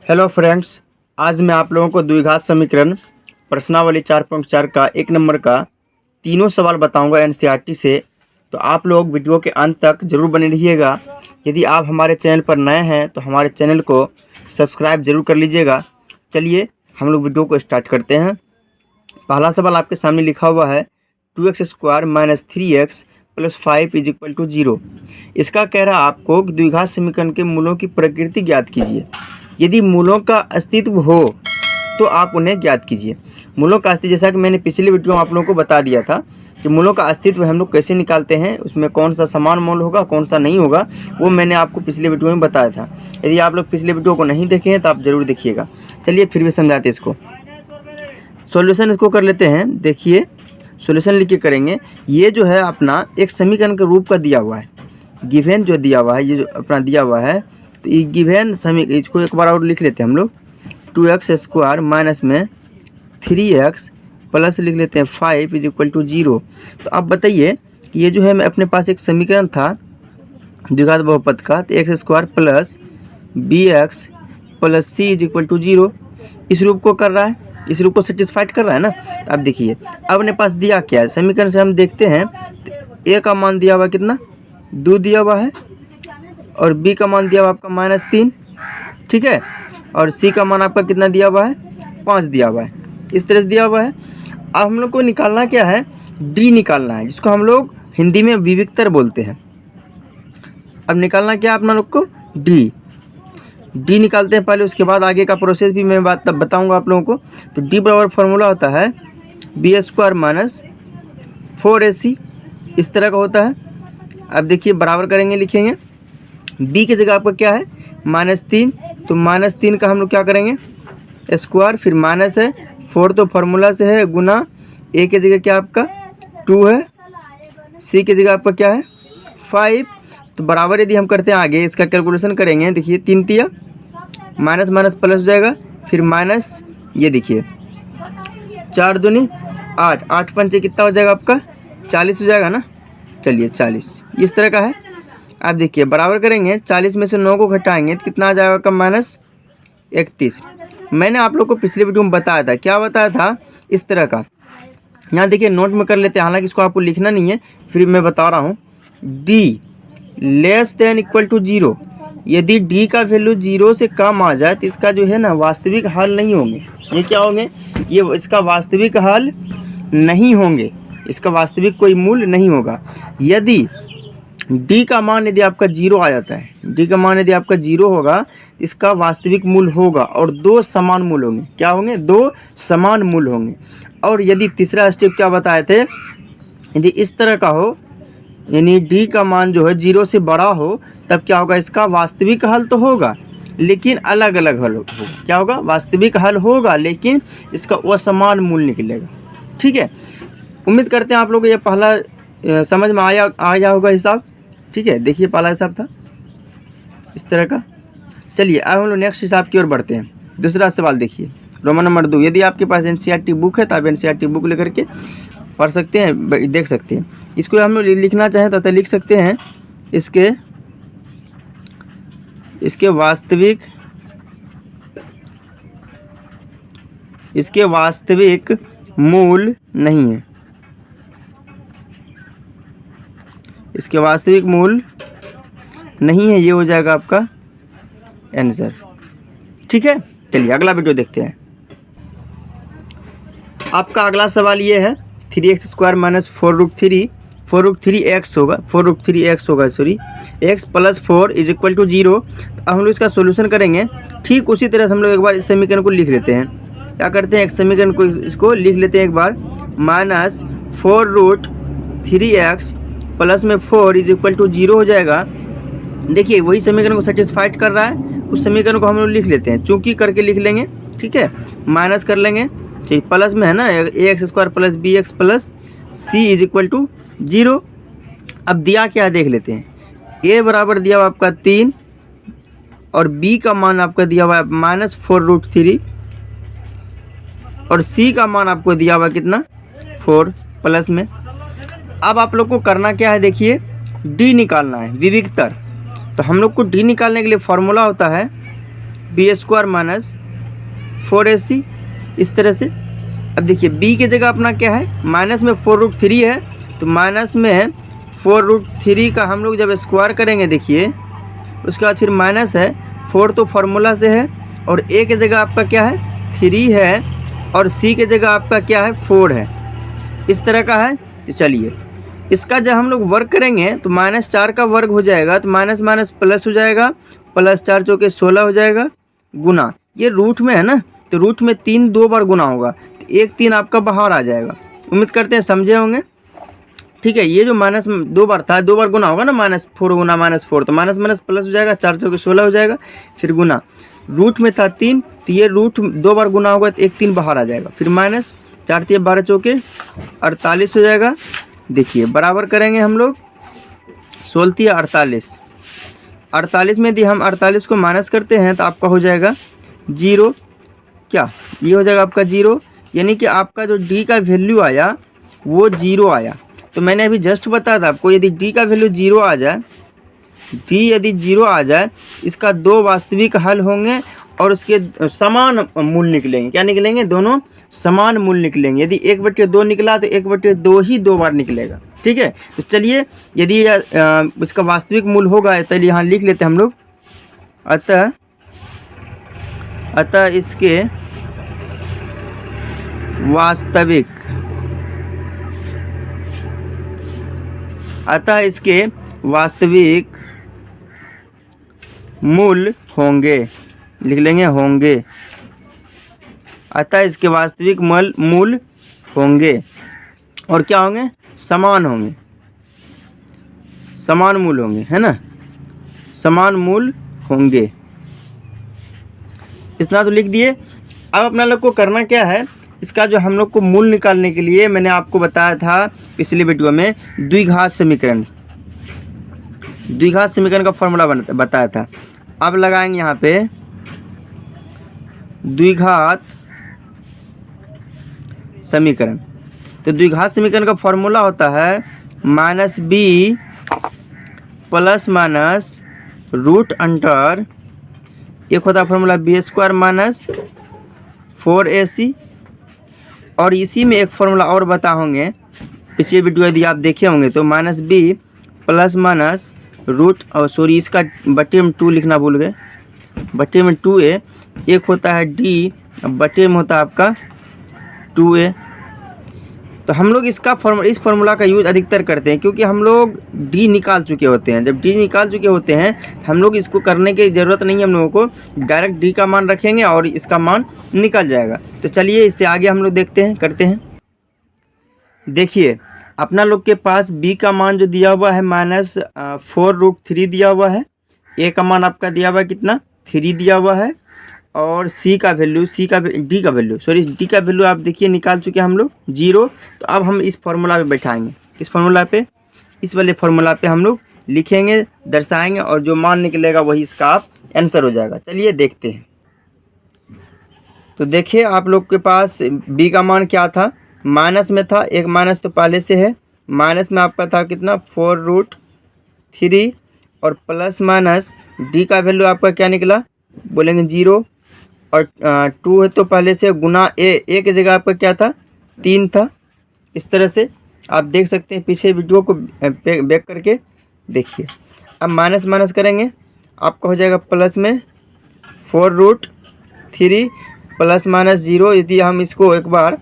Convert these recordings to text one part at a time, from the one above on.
Hello friends, आज मैं आप लोगों को द्विघात समीकरण प्रश्नावली 4.4 का 1 नंबर का तीनों सवाल बताऊंगा एनसीईआरटी से। तो आप लोग वीडियो के अंत तक जरूर बने रहिएगा। यदि आप हमारे चैनल पर नए हैं तो हमारे चैनल को सब्सक्राइब जरूर कर लीजिएगा। चलिए हम लोग वीडियो को स्टार्ट करते हैं। पहला सवाल आपके सामने लिखा हुआ है 2x² - 3x + 5 = 0। इसका कह रहा आपको कि द्विघात समीकरण के मूलों की प्रकृति ज्ञात कीजिए। यदि मूलों का अस्तित्व हो तो आप उन्हें ज्ञात कीजिए। मूलों का अस्तित्व, जैसा कि मैंने पिछले वीडियो में आप लोगों को बता दिया था कि मूलों का अस्तित्व हम लोग कैसे निकालते हैं, उसमें कौन सा समान मूल होगा कौन सा नहीं होगा, वो मैंने आपको पिछले वीडियो में बताया था। यदि आप लोग पिछले वीडियो को नहीं देखे हैं तो आप ज़रूर देखिएगा। चलिए फिर भी समझाते इसको। सॉल्यूशन इसको कर लेते हैं। देखिए सॉल्यूशन लिख के करेंगे। ये जो है अपना एक समीकरण के रूप का दिया हुआ है, गिवन जो दिया हुआ है, ये जो अपना दिया हुआ है, तो ये गिवन समीकरण, इसको एक बार और लिख लेते हैं हम लोग। 2x² माइनस में 3x प्लस लिख लेते हैं 5 = 0। तो अब बताइए कि ये जो है मैं अपने पास एक समीकरण था द्विघात बहुपद का, तो x² plus bx plus c = 0 इस रूप को कर रहा है, इस रूप को सेटिस्फाइड कर रहा है ना। तो अब देखिए अब अपने पास दिया क्या है, समीकरण से हम देखते हैं तो a का मान दिया हुआ कितना 2 दिया हुआ है, और b का मान दिया हुआ आपका -3, ठीक है, और c का मान आपका कितना दिया हुआ है 5 दिया हुआ है, इस तरह से दिया हुआ है। अब हम लोग को निकालना क्या है, d निकालना है, जिसको हम लोग हिंदी में विविक्तर बोलते हैं। अब निकालना क्या है अपना लोग को, d निकालते हैं पहले, उसके बाद आगे का प्रोसेस भी मैं बताऊंगा आप लोगों को। तो d बराबर फॉर्मूला होता है b² - 4ac, इस तरह का होता है। अब देखिए बराबर करेंगे, लिखेंगे b की जगह आपका क्या है -3, तो -3 का हम लोग क्या करेंगे स्क्वायर, फिर माइनस है 4 तो फार्मूला से है गुना, a की जगह क्या आपका 2 है, c की जगह आपका क्या है 5, तो बराबर यदि हम करते हैं आगे इसका कैलकुलेशन करेंगे, देखिए 3 तिया माइनस माइनस प्लस हो जाएगा, फिर माइनस, ये देखिए 4 दूनी 8, 8 पंचे कितना हो जाएगा आपका 40 हो जाएगा ना। चलिए 40 इस तरह का है। अब देखिए बराबर करेंगे, 40 में से 9 को घटाएंगे तो कितना आ जाएगा आपका -31। मैंने आप लोग को पिछले वीडियो में बताया था, क्या बताया था, इस तरह का। यहाँ देखिए नोट में कर लेते हैं, हालांकि इसको आपको लिखना नहीं है, फिर मैं बता रहा हूँ। d < = 0, यदि d का वैल्यू 0 से कम आ जाए तो इसका जो है ना वास्तविक हल नहीं होंगे। ये क्या होंगे, ये इसका वास्तविक हल नहीं होंगे, इसका वास्तविक कोई मूल्य नहीं होगा। यदि d का मान यदि आपका 0 आ जाता है, d का मान यदि आपका 0 होगा, इसका वास्तविक मूल्य होगा और 2 समान मूल्य होंगे। क्या होंगे, 2 समान मूल्य होंगे। और यदि तीसरा स्टेप क्या बताए थे, यदि इस तरह का हो, यानी d का मान जो है 0 से बड़ा हो, तब क्या होगा, इसका वास्तविक हल तो होगा लेकिन अलग अलग हल होगा। क्या होगा, वास्तविक हल होगा लेकिन इसका असमान मूल्य निकलेगा। ठीक है, उम्मीद करते हैं आप लोग को ये पहला समझ में आया होगा हिसाब। ठीक है, देखिए पहला हिसाब था इस तरह का। चलिए अब हम लोग नेक्स्ट हिसाब की ओर बढ़ते हैं। दूसरा सवाल देखिए, रोमन नंबर 2। यदि आपके पास एनसीईआरटी बुक है तो आप एनसीईआरटी बुक लेकर के पढ़ सकते हैं, देख सकते हैं। इसको हम लोग लिखना चाहें तो लिख सकते हैं, इसके वास्तविक मूल नहीं है, इसके वास्तविक मूल नहीं है, ये हो जाएगा आपका आंसर। ठीक है, चलिए अगला वीडियो देखते हैं। आपका अगला सवाल ये है 3x² - 4√3x होगा, 4√3x होगा, सॉरी, x + 4 = 0। अब हम लोग इसका सोल्यूशन करेंगे। ठीक उसी तरह से हम लोग एक बार इस समीकरण को लिख लेते हैं। क्या करते हैं, एक समीकरण को इसको लिख लेते हैं एक बार, -4√3x प्लस में 4 = 0 हो जाएगा। देखिए वही समीकरण को सेटिस्फाइड कर रहा है, उस समीकरण को हम लोग लिख लेते हैं, चूंकि करके लिख लेंगे। ठीक है, माइनस कर लेंगे, ठीक, प्लस में है ना ax² plus bx plus c = 0। अब दिया क्या देख लेते हैं, a बराबर दिया हुआ आपका 3 और b का मान आपका दिया हुआ है -4√3 और c का मान आपको दिया हुआ कितना 4 प्लस में। अब आप लोग को करना क्या है, देखिए d निकालना है, विविक्तर। तो हम लोग को d निकालने के लिए फॉर्मूला होता है b² माइनस 4ac, इस तरह से। अब देखिए b की जगह अपना क्या है, माइनस में 4√3 है, तो माइनस में 4√3 का हम लोग जब स्क्वायर करेंगे, देखिए उसके बाद फिर माइनस है, 4 तो फार्मूला से है, और a की जगह आपका क्या है 3 है, और c की जगह आपका क्या है 4 है, इस तरह का है। तो चलिए इसका जब हम लोग वर्ग करेंगे तो -4 का वर्ग हो जाएगा, तो माइनस माइनस प्लस हो जाएगा, +4 चौके 16 हो जाएगा, गुना ये रूट में है ना, तो रूट में 3 2 बार गुना होगा, तो 1 3 आपका बाहर आ जाएगा। उम्मीद करते हैं समझे होंगे। ठीक है, ये जो माइनस 2 बार था, 2 बार गुना होगा ना, -4 गुना -4, तो माइनस माइनस प्लस हो जाएगा, 4 चौके 16 हो जाएगा, फिर गुना, रूट में था 3, तो ये रूट 2 बार गुना होगा, तो 1 3 बाहर आ जाएगा, फिर माइनस 4 3 12 चौके 48 हो जाएगा। देखिए बराबर करेंगे हम लोग, 16 48, 48 में यदि हम 48 को माइनस करते हैं तो आपका हो जाएगा 0, क्या ये हो जाएगा आपका 0, यानी कि आपका जो d का वैल्यू आया वो 0 आया। तो मैंने अभी जस्ट बताया था आपको, यदि d का वैल्यू 0 आ जाए, d यदि 0 आ जाए, इसका 2 वास्तविक हल होंगे और उसके समान मूल निकलेंगे। क्या निकलेंगे, दोनों समान मूल निकलेंगे। यदि 1/2 निकला तो 1/2 ही 2 बार निकलेगा। ठीक है, तो चलिए यदि इसका वास्तविक मूल होगा, चलिए यहाँ लिख लेते हैं हम लोग, अतः इसके वास्तविक मूल होंगे, लिख लेंगे होंगे, अतः इसके वास्तविक मूल होंगे, और क्या होंगे, समान होंगे, समान मूल होंगे, है ना, समान मूल होंगे। इतना तो लिख दिए। अब अपना लोग को करना क्या है, इसका जो हम लोग को मूल निकालने के लिए मैंने आपको बताया था पिछले वीडियो में, द्विघात समीकरण का फॉर्मूला बताया था। अब लगाएंगे यहाँ पे द्विघात समीकरण। तो द्विघात समीकरण का फॉर्मूला होता है -b plus minus root under, एक होता है फॉर्मूला b² माइनस 4ac, और इसी में एक फॉर्मूला और बता होंगे पिछले वीडियो यदि आप देखे होंगे, तो -b प्लस माइनस रूट, और सॉरी इसका बटे में 2 लिखना भूल गए, बटे में 2a, एक होता है d, बटे में होता है आपका 2a। तो हम लोग इस फार्मूला का यूज़ अधिकतर करते हैं, क्योंकि हम लोग d निकाल चुके होते हैं। जब d निकाल चुके होते हैं हम लोग इसको करने की ज़रूरत नहीं है, हम लोगों को डायरेक्ट d का मान रखेंगे और इसका मान निकल जाएगा। तो चलिए इससे आगे हम लोग देखते हैं, करते हैं। देखिए अपना लोग के पास b का मान जो दिया हुआ है -4√3 दिया हुआ है, a का मान आपका दिया हुआ है कितना 3 दिया हुआ है, और d का वैल्यू आप देखिए निकाल चुके हैं हम लोग 0। तो अब हम इस फार्मूला पे बैठाएंगे, इस फार्मूला पे, इस वाले फार्मूला पे हम लोग लिखेंगे, दर्शाएंगे, और जो मान निकलेगा वही इसका आप आंसर हो जाएगा। चलिए देखते हैं। तो देखिए आप लोग के पास b का मान क्या था, माइनस में था, एक माइनस तो पहले से है, माइनस में आपका था कितना 4√3, और प्लस माइनस d का वैल्यू आपका क्या निकला, बोलेंगे 0, और 2 है तो पहले से, गुना a की जगह आपका क्या था 3 था। इस तरह से आप देख सकते हैं, पीछे वीडियो को बैक करके देखिए। अब माइनस माइनस करेंगे, आपका हो जाएगा प्लस में 4√3 प्लस माइनस 0। यदि हम इसको एक बार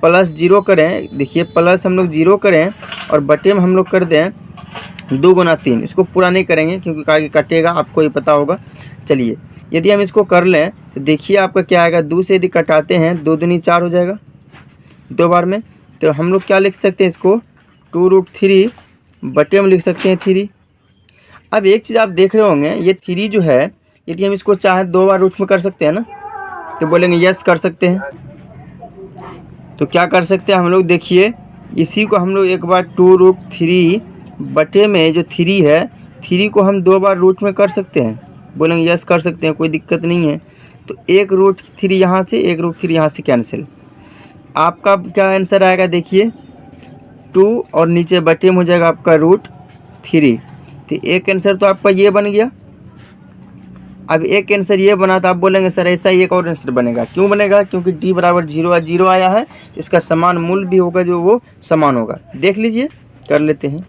+0 करें, देखिए प्लस हम लोग 0 करें और बटे में हम लोग कर दें 2 गुना 3, इसको पूरा नहीं करेंगे क्योंकि आगे कटेगा, आपको ये पता होगा। चलिए यदि हम इसको कर लें तो देखिए आपका क्या आएगा, 2 से यदि कटाते हैं 2 दूनी 4 हो जाएगा 2 बार में। तो हम लोग क्या लिख सकते हैं, इसको 2√3 बटे में लिख सकते हैं 3। अब एक चीज़ आप देख रहे होंगे, ये 3 जो है यदि हम इसको चाहे 2 बार रूट में कर सकते हैं ना, तो बोलेंगे यस कर सकते हैं। तो क्या कर सकते हैं हम लोग, देखिए इसी को हम लोग एक बार 2√3 बटे में जो 3 है, 3 को हम 2 बार रूट में कर सकते हैं, बोलेंगे यस कर सकते हैं, कोई दिक्कत नहीं है। तो 1√3 यहाँ से, 1√3 यहाँ से कैंसिल, आपका क्या आंसर आएगा, देखिए 2 और नीचे बटे में हो जाएगा आपका √3। तो एक आंसर तो आपका ये बन गया। अब एक आंसर ये बना तो आप बोलेंगे सर ऐसा ही एक और आंसर बनेगा। क्यों बनेगा? क्योंकि d बराबर 0 आया है, इसका समान मूल भी होगा जो वो समान होगा। देख लीजिए, कर लेते हैं,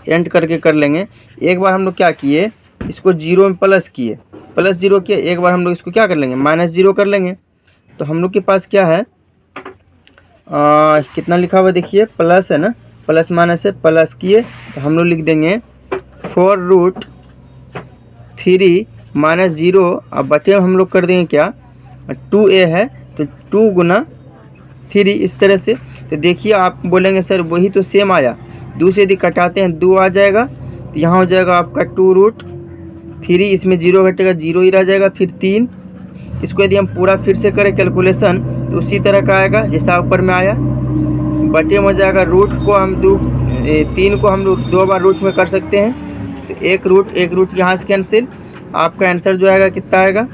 एंड करके कर लेंगे। एक बार हम लोग क्या किए, इसको 0 में प्लस किए, प्लस 0 किए। एक बार हम लोग इसको क्या कर लेंगे, -0 कर लेंगे। तो हम लोग के पास क्या है, कितना लिखा हुआ देखिए, प्लस है ना, प्लस माइनस है, प्लस किए तो हम लोग लिख देंगे 4√3 - 0। अब बचे हम लोग कर देंगे क्या, 2a है तो 2 गुना 3 इस तरह से। तो देखिए आप बोलेंगे सर वही तो सेम आया, 2 से यदि कटाते हैं 2 आ जाएगा, तो यहाँ हो जाएगा आपका 2√3, इसमें 0 घटेगा 0 ही रह जाएगा, फिर 3। इसको यदि हम पूरा फिर से करें कैलकुलेशन तो उसी तरह का आएगा जैसा ऊपर में आया, बटे में हो जाएगा। रूट को हम 3 को हम लोग 2 बार रूट में कर सकते हैं, तो एक रूट यहाँ से कैंसिल। आपका आंसर जो आएगा कितना आएगा,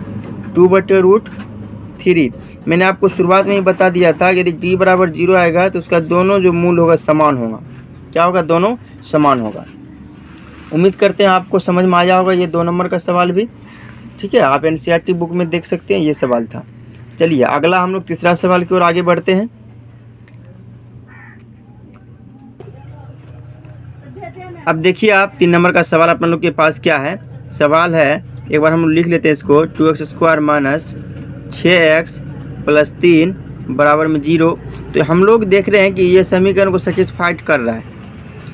2/√3। मैंने आपको शुरुआत में ही बता दिया था यदि d बराबर 0 आएगा तो उसका दोनों जो मूल होगा समान होगा। क्या होगा, दोनों समान होगा। उम्मीद करते हैं आपको समझ में आया होगा ये 2 नंबर का सवाल भी। ठीक है, आप एनसीईआरटी बुक में देख सकते हैं, ये सवाल था। चलिए अगला हम लोग तीसरा सवाल की ओर आगे बढ़ते हैं। अब देखिए आप 3 नंबर का सवाल अपन लोग के पास क्या है। सवाल है, एक बार हम लोग लिख लेते हैं इसको, 2x² - 6x + 3 = 0। तो हम लोग देख रहे हैं कि ये समीकरण को सेटिस्फाइड कर रहा है,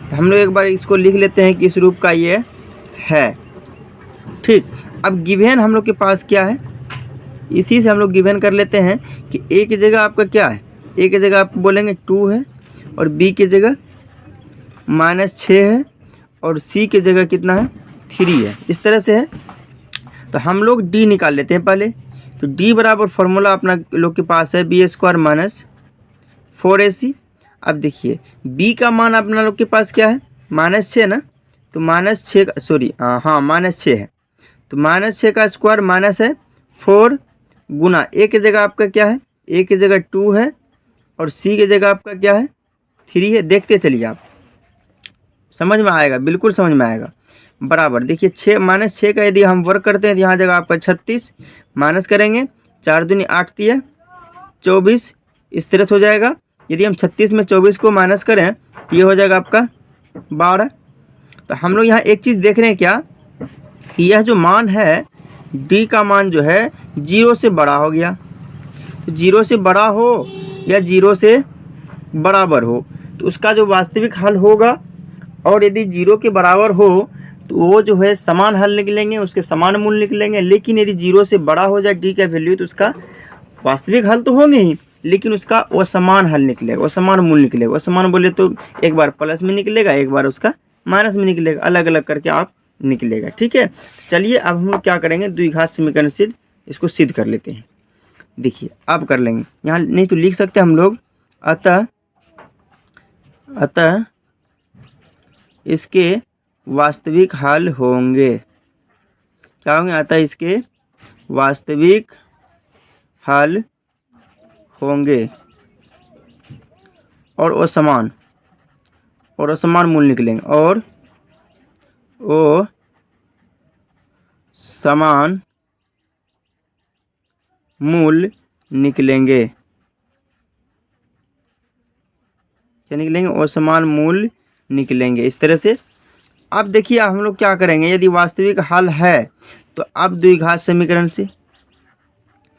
तो हम लोग एक बार इसको लिख लेते हैं कि इस रूप का ये है। ठीक, अब गिवन हम लोग के पास क्या है, इसी से हम लोग गिवन कर लेते हैं कि a की जगह आपका क्या है, a की जगह आप बोलेंगे 2 है, और b की जगह -6 है, और c की जगह कितना है, 3 है। इस तरह से है। तो हम लोग d निकाल लेते हैं पहले। तो d बराबर फॉर्मूला अपना लोग के पास है b² - 4ac। अब देखिए b का मान अपना लोग के पास क्या है, -6 ना, तो -6 सॉरी हाँ -6 है, तो -6 का स्क्वायर माइनस है 4 गुना a की जगह आपका क्या है, a की जगह 2 है, और c की जगह आपका क्या है, 3 है। देखते चलिए आप, समझ में आएगा, बिल्कुल समझ में आएगा। बराबर देखिए 6 का यदि हम वर्क करते हैं तो यहाँ जगह आपका 36 माइनस करेंगे, 4 दूनी 8 दिया 24, इस तरह से हो जाएगा। यदि हम 36 में 24 को माइनस करें तो ये हो जाएगा आपका 12। तो हम लोग यहाँ एक चीज़ देख रहे हैं क्या, कि यह जो मान है d का मान जो है 0 से बड़ा हो गया। तो 0 से बड़ा हो या 0 से बराबर हो तो उसका जो वास्तविक हल होगा, और यदि 0 के बराबर हो तो वो जो है समान हल निकलेंगे, उसके समान मूल निकलेंगे। लेकिन यदि 0 से बड़ा हो जाए d का वैल्यू तो उसका वास्तविक हल तो होंगे ही, लेकिन उसका असमान हल निकलेगा, असमान मूल निकलेगा। असमान बोले तो एक बार प्लस में निकलेगा, एक बार उसका माइनस में निकलेगा, अलग अलग करके आप निकलेगा। ठीक है, चलिए अब हम लोग क्या करेंगे, द्विघात समीकरण से इसको सिद्ध कर लेते हैं। देखिए अब कर लेंगे, यहाँ नहीं तो लिख सकते हम लोग, अतः इसके वास्तविक हल होंगे। क्या होंगे, अतः इसके वास्तविक हल होंगे और असमान मूल निकलेंगे, और वो समान मूल निकलेंगे। क्या निकलेंगे, वो समान मूल निकलेंगे। इस तरह से अब देखिए हम लोग क्या करेंगे, यदि वास्तविक हल है तो अब द्विघात समीकरण से,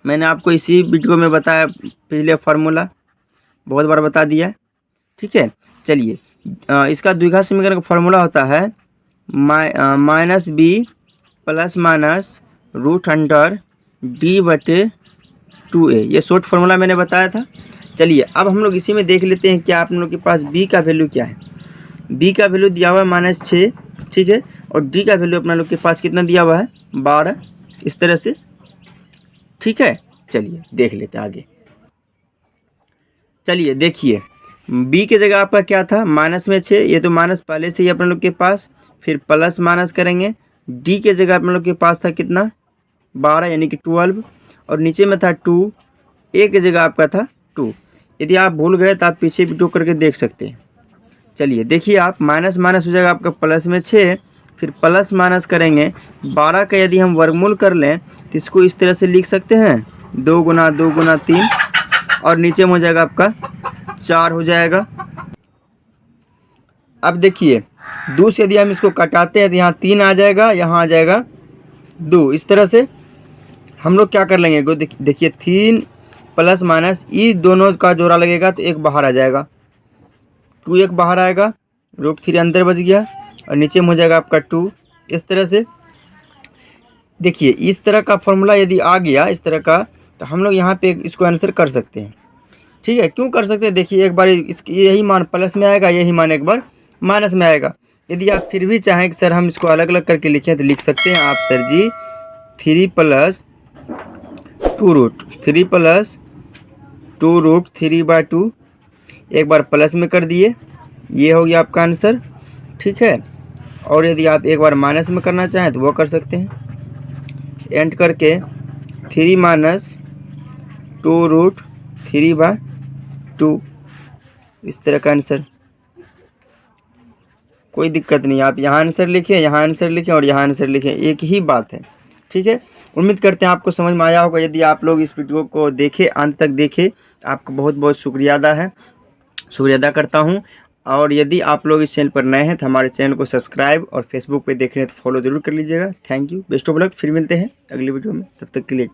मैंने आपको इसी वीडियो में बताया, पिछले फार्मूला बहुत बार बता दिया। ठीक है, चलिए इसका द्विघात समीकरण का फार्मूला होता है -b ± √d/2a। ये शॉर्ट फार्मूला मैंने बताया था। चलिए अब हम लोग इसी में देख लेते हैं क्या आप लोगों के पास b का वैल्यू क्या है। b का वैल्यू दिया हुआ है -6, ठीक है, और d का वैल्यू अपना लोग के पास कितना दिया हुआ है, 12। इस तरह से, ठीक है। चलिए देख लेते हैं आगे। चलिए देखिए b की जगह आपका क्या था, -6, ये तो माइनस पहले से ही अपने लोग के पास, फिर प्लस माइनस करेंगे। d के जगह अपने लोग के पास था कितना, 12 यानी कि 12, और नीचे में था 2, a की जगह आपका था 2। यदि आप भूल गए तो आप पीछे वीडियो करके देख सकते हैं। चलिए देखिए आप, माइनस माइनस हो जाएगा आपका प्लस में 6, फिर प्लस माइनस करेंगे। 12 का यदि हम वर्गमूल कर लें तो इसको इस तरह से लिख सकते हैं, 2 गुना 2 गुना 3, और नीचे में हो जाएगा आपका 4 हो जाएगा। अब देखिए 2 से यदि हम इसको कटाते हैं तो यहाँ 3 आ जाएगा, यहाँ आ जाएगा 2। इस तरह से हम लोग क्या कर लेंगे, देखिए 3 प्लस माइनस ये दोनों का जोड़ा लगेगा तो 1 बाहर आ जाएगा, 2 1 बाहर आएगा, √3 अंदर बच गया और नीचे में हो जाएगा आपका 2। इस तरह से देखिए इस तरह का फॉर्मूला यदि आ गया इस तरह का, तो हम लोग यहाँ पे इसको आंसर कर सकते हैं। ठीक है, क्यों कर सकते हैं, देखिए एक बार इसकी यही मान प्लस में आएगा, यही मान एक बार माइनस में आएगा। यदि आप फिर भी चाहें कि सर हम इसको अलग अलग करके लिखें तो लिख सकते हैं आप, सर जी 3 + 2√3 + 2√3/2 एक बार प्लस में कर दिए, ये हो गया आपका आंसर। ठीक है, और यदि आप एक बार माइनस में करना चाहें तो वो कर सकते हैं, एंड करके 3 - 2√3/2 इस तरह का आंसर। कोई दिक्कत नहीं, आप यहाँ आंसर लिखें, यहाँ आंसर लिखें और यहाँ आंसर लिखें, एक ही बात है। ठीक है, उम्मीद करते हैं आपको समझ में आया होगा। यदि आप लोग इस वीडियो को देखें, अंत तक देखें, आपको बहुत बहुत शुक्रिया अदा करता हूँ। और यदि आप लोग इस चैनल पर नए हैं तो हमारे चैनल को सब्सक्राइब और फेसबुक पे देख रहे हैं तो फॉलो ज़रूर कर लीजिएगा। Thank you, best of luck. फिर मिलते हैं अगली वीडियो में, तब तक के लिए।